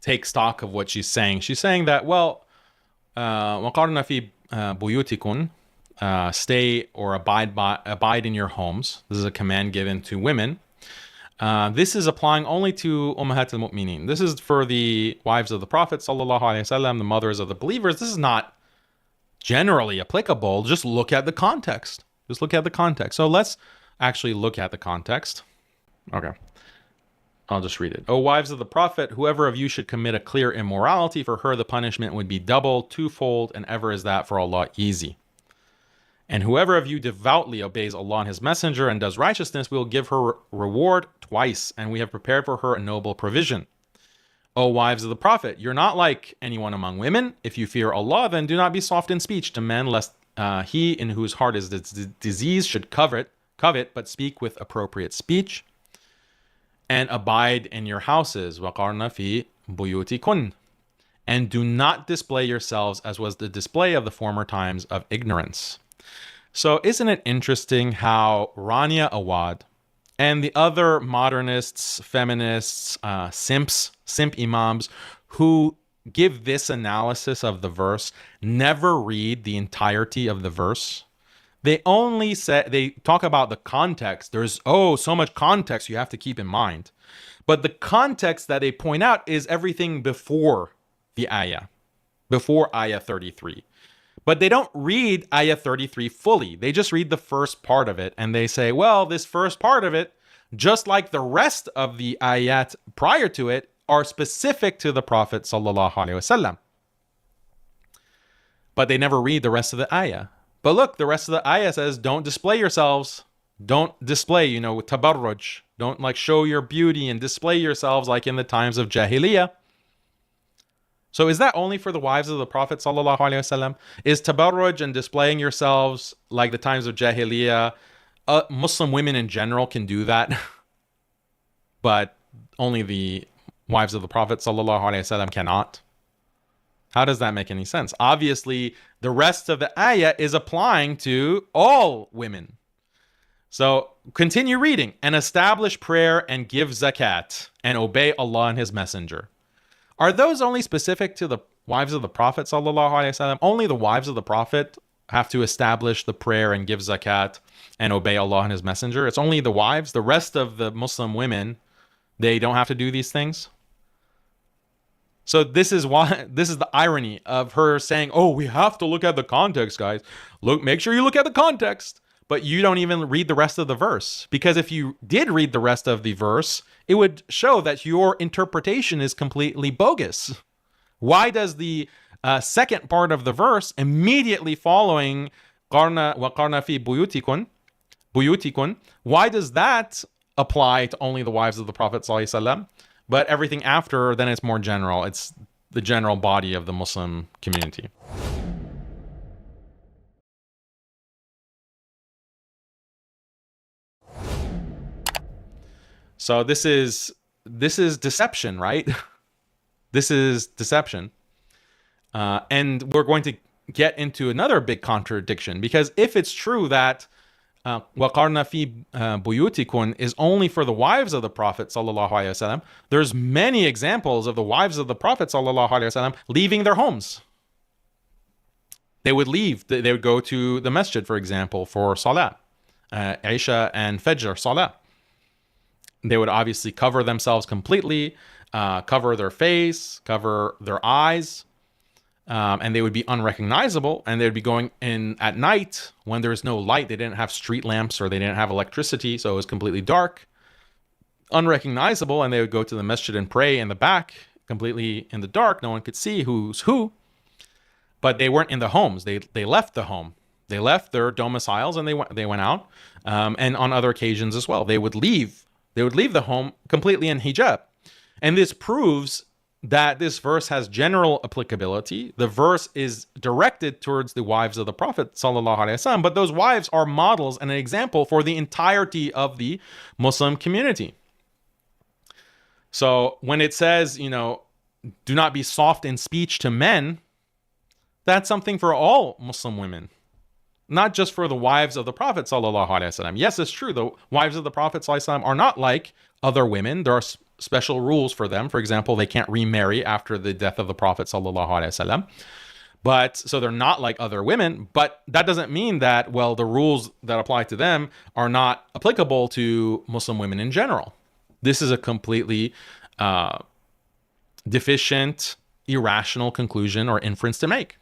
take stock of what she's saying. She's saying that, well, وَقَرْنَ فِي بُيُوتِكُنْ, stay or abide in your homes. This is a command given to women. This is applying only to Ummahat al-Mu'mineen. This is for the wives of the Prophet sallallahu alaihi wasallam, the mothers of the believers. This is not generally applicable. Just look at the context. Just look at the context. So let's actually look at the context. Okay. I'll just read it. O wives of the Prophet, whoever of you should commit a clear immorality, for her the punishment would be double, twofold, and ever is that for Allah easy. And whoever of you devoutly obeys Allah and His Messenger and does righteousness, we will give her reward twice, and we have prepared for her a noble provision. O wives of the Prophet, you're not like anyone among women. If you fear Allah, then do not be soft in speech to men, lest he in whose heart is the disease should covet, but speak with appropriate speech. And abide in your houses, وَقَرْنَ فِي بُيُوتِكُنْ, and do not display yourselves as was the display of the former times of ignorance. So isn't it interesting how Rania Awaad and the other modernists, feminists, simp imams who give this analysis of the verse never read the entirety of the verse? They talk about the context. There's, so much context you have to keep in mind. But the context that they point out is everything before the ayah, before ayah 33. But they don't read ayah 33 fully. They just read the first part of it. And they say, well, this first part of it, just like the rest of the ayat prior to it, are specific to the Prophet sallallahu alaihi wasallam. But they never read the rest of the ayah. But look, the rest of the ayah says, don't display yourselves. Don't display, tabarruj. Don't show your beauty and display yourselves like in the times of Jahiliyyah. So is that only for the wives of the Prophet sallallahu alaihi wasallam? Is tabarruj and displaying yourselves like the times of Jahiliyyah? Muslim women in general can do that. But only the wives of the Prophet sallallahu alaihi wasallam cannot. How does that make any sense? Obviously, the rest of the ayah is applying to all women. So continue reading. And establish prayer and give zakat and obey Allah and His Messenger. Are those only specific to the wives of the Prophet sallallahu alaihi wasallam? Only the wives of the Prophet have to establish the prayer and give zakat and obey Allah and His Messenger? It's only the wives? The rest of the Muslim women, they don't have to do these things? So this is the irony of her saying, we have to look at the context, guys. Make sure you look at the context. But you don't even read the rest of the verse. Because if you did read the rest of the verse, it would show that your interpretation is completely bogus. Why does the second part of the verse immediately following وَقَرْنَ فِي بُيُوتِكُنْ, why does that apply to only the wives of the Prophet sallallahu alaihi wasallam? But everything after, then it's more general. It's the general body of the Muslim community. So this is deception, right? This is deception. And we're going to get into another big contradiction, because if it's true that وَقَرْنَ فِي بُيُوتِكُنْ is only for the wives of the Prophet sallallahu alaihi wasallam, there's many examples of the wives of the Prophet sallallahu alaihi wasallam leaving their homes. They would leave. They would go to the masjid, for example, for salah, Isha and Fajr salah. They would obviously cover themselves completely, cover their face, cover their eyes, and they would be unrecognizable, and they would be going in at night when there's no light. They didn't have street lamps or they didn't have electricity, so it was completely dark, unrecognizable, and they would go to the masjid and pray in the back, completely in the dark. No one could see who's who. But they weren't in the homes. They left the home. They left their domiciles and they went out. And on other occasions as well, they would leave. They would leave the home completely in hijab. And this proves that this verse has general applicability. The verse is directed towards the wives of the Prophet sallallahu alaihi wasallam, but those wives are models and an example for the entirety of the Muslim community. So when it says, do not be soft in speech to men, that's something for all Muslim women, not just for the wives of the Prophet sallallahu alaihi wasallam. Yes, it's true. The wives of the Prophet sallallahu alaihi wasallam are not like other women. There are special rules for them. For example, they can't remarry after the death of the Prophet sallallahu alaihi wasallam. But so they're not like other women, but that doesn't mean that, well, the rules that apply to them are not applicable to Muslim women in general. This is a completely deficient, irrational conclusion or inference to make.